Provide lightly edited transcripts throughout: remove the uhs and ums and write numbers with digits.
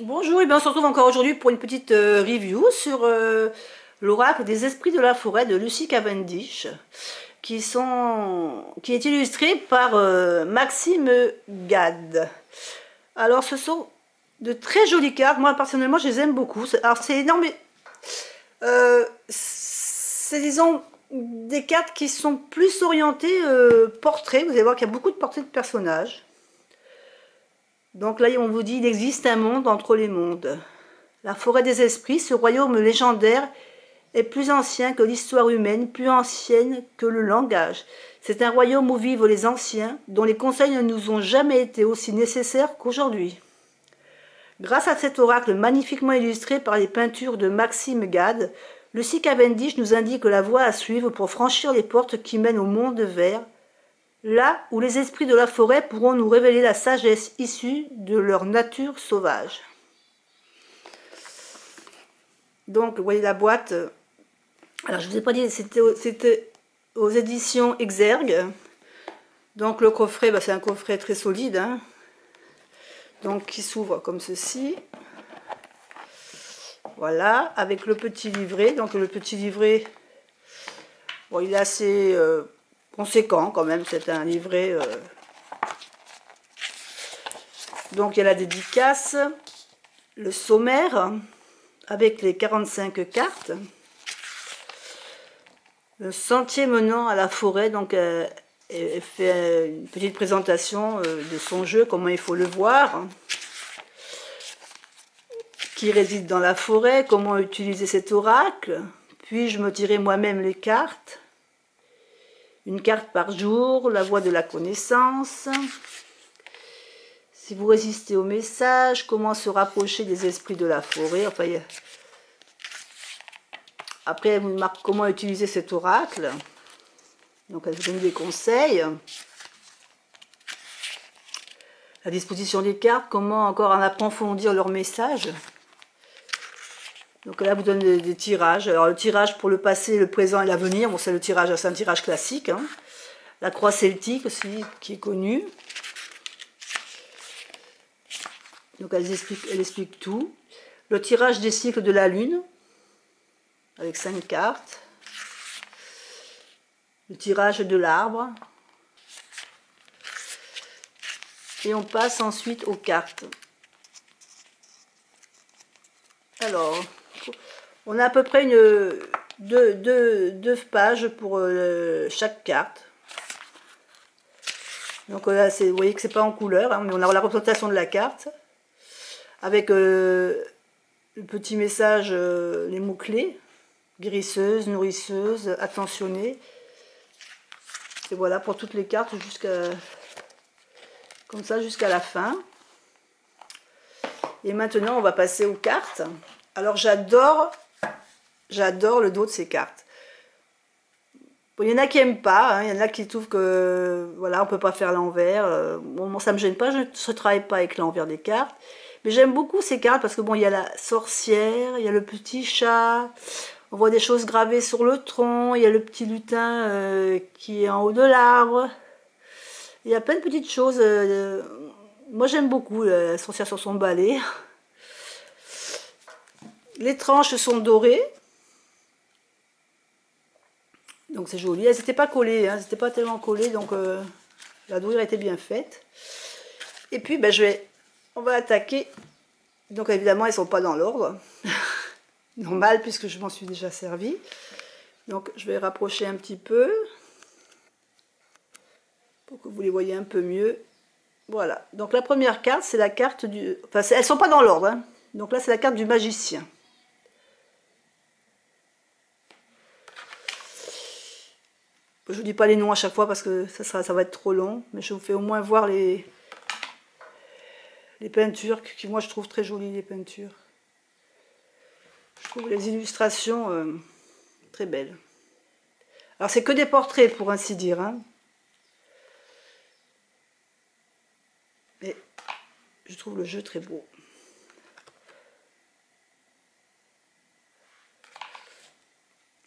Bonjour, et bien on se retrouve encore aujourd'hui pour une petite review sur l'oracle des esprits de la forêt de Lucy Cavendish, qui est illustré par Maxime Gad. Alors ce sont de très jolies cartes, moi personnellement je les aime beaucoup. Alors c'est énorme, c'est disons des cartes qui sont plus orientées portraits, vous allez voir qu'il y a beaucoup de portraits de personnages. Donc là on vous dit il existe un monde entre les mondes. La forêt des esprits, ce royaume légendaire, est plus ancien que l'histoire humaine, plus ancienne que le langage. C'est un royaume où vivent les anciens, dont les conseils ne nous ont jamais été aussi nécessaires qu'aujourd'hui. Grâce à cet oracle magnifiquement illustré par les peintures de Maxime Gad, Lucy Cavendish nous indique la voie à suivre pour franchir les portes qui mènent au monde vert, là où les esprits de la forêt pourront nous révéler la sagesse issue de leur nature sauvage. Donc, vous voyez la boîte. Alors, je ne vous ai pas dit, c'était aux éditions Exergue. Donc, le coffret, c'est un coffret très solide. Hein, donc, qui s'ouvre comme ceci. Voilà, avec le petit livret. Donc, le petit livret, bon, il est assez conséquent quand même. C'est un livret. Donc, il y a la dédicace, le sommaire, avec les 45 cartes. Le sentier menant à la forêt, donc elle fait une petite présentation de son jeu, comment il faut le voir, qui réside dans la forêt, comment utiliser cet oracle, puis je me tirer moi-même les cartes, une carte par jour, la voie de la connaissance, si vous résistez au message, comment se rapprocher des esprits de la forêt, enfin, après elle vous marque comment utiliser cet oracle. Donc elle vous donne des conseils. La disposition des cartes, comment encore en approfondir leur message. Donc là vous donne des tirages. Alors le tirage pour le passé, le présent et l'avenir, bon c'est le tirage, c'est un tirage classique. Hein. La croix celtique aussi, qui est connue. Donc elle explique tout. Le tirage des cycles de la lune, avec 5 cartes. Le tirage de l'arbre. Et on passe ensuite aux cartes. Alors, on a à peu près deux pages pour chaque carte. Donc là, vous voyez que c'est pas en couleur, hein, mais on a la représentation de la carte. Avec le petit message, les mots-clés. Guérisseuse, nourrisseuse, attentionnée. Et voilà pour toutes les cartes comme ça jusqu'à la fin. Et maintenant on va passer aux cartes. Alors j'adore le dos de ces cartes. Bon, il y en a qui n'aiment pas, hein, il y en a qui trouvent que voilà, on peut pas faire l'envers. Bon, moi ça me gêne pas, je ne travaille pas avec l'envers des cartes. Mais j'aime beaucoup ces cartes parce que bon, il y a la sorcière, il y a le petit chat, on voit des choses gravées sur le tronc, il y a le petit lutin qui est en haut de l'arbre. Il y a plein de petites choses. Moi j'aime beaucoup la sorcière sur son balai. Les tranches sont dorées. Donc c'est joli. Elles n'étaient pas collées, hein, elles n'étaient pas tellement collées, donc la dorure était bien faite. Et puis on va attaquer. Donc évidemment elles ne sont pas dans l'ordre. Normal puisque je m'en suis déjà servi. Donc je vais rapprocher un petit peu. Pour que vous les voyez un peu mieux. Voilà. Donc la première carte, c'est la carte du... Enfin, elles ne sont pas dans l'ordre. Hein. Donc là, c'est la carte du magicien. Je ne vous dis pas les noms à chaque fois parce que ça va être trop long. Mais je vous fais au moins voir les peintures, qui moi je trouve très jolies, les peintures. Je trouve les illustrations très belles. Alors c'est que des portraits pour ainsi dire. Hein. Mais je trouve le jeu très beau.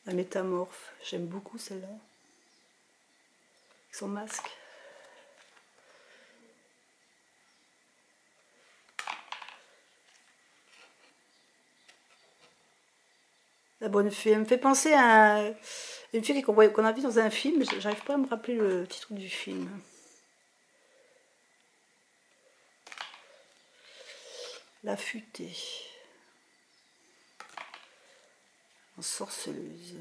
La métamorphe, j'aime beaucoup celle-là. Avec son masque. La bonne fée. Elle me fait penser à une fille qu'on a vue dans un film. J'arrive pas à me rappeler le titre du film. La futée. En sorceleuse.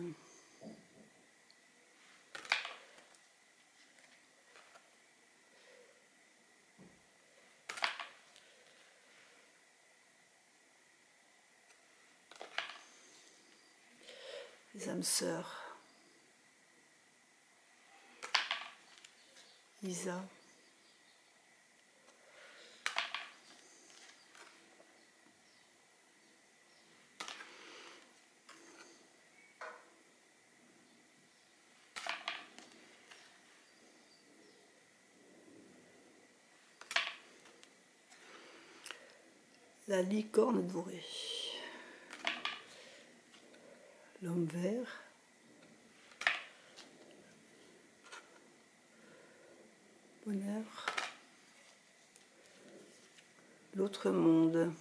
Les âmes sœurs. Isa. La licorne dorée. L'homme vert. Bonheur. L'autre monde.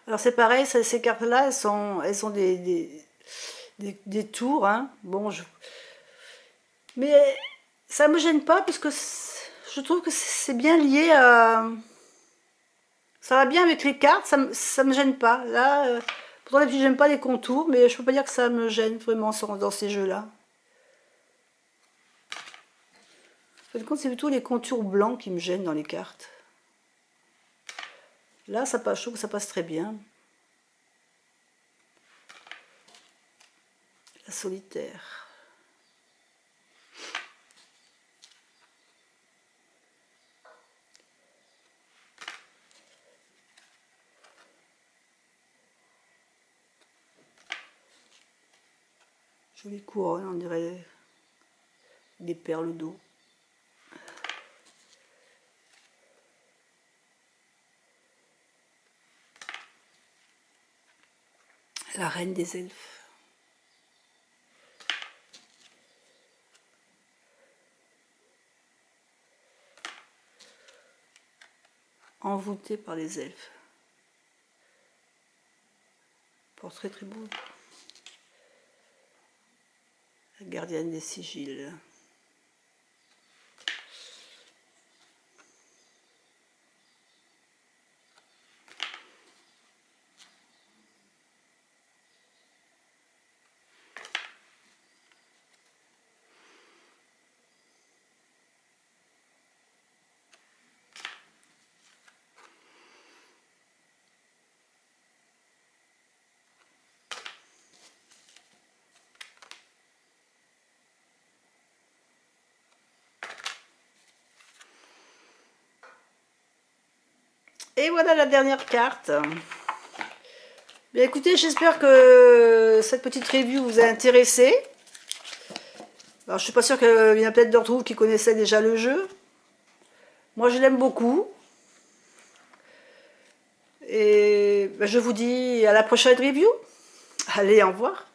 Alors c'est pareil, ces cartes-là, elles sont des tours. Hein. Bon, mais ça me gêne pas parce que je trouve que c'est bien lié à... Ça va bien avec les cartes, ça me gêne pas. Là, pourtant d'habitude j'aime pas les contours, mais je peux pas dire que ça me gêne vraiment dans ces jeux-là. En fin de compte, c'est plutôt les contours blancs qui me gênent dans les cartes. Là, je trouve que ça passe très bien. La solitaire. Jolie couronne, on dirait des perles d'eau. La reine des elfes. Envoûtée par les elfes. Portrait très beau. La gardienne des sigils. Et voilà la dernière carte. Bien écoutez, j'espère que cette petite review vous a intéressé. Alors je suis pas sûre qu'il y en a peut-être d'entre vous qui connaissaient déjà le jeu. Moi je l'aime beaucoup. Et ben, je vous dis à la prochaine review. Allez, au revoir.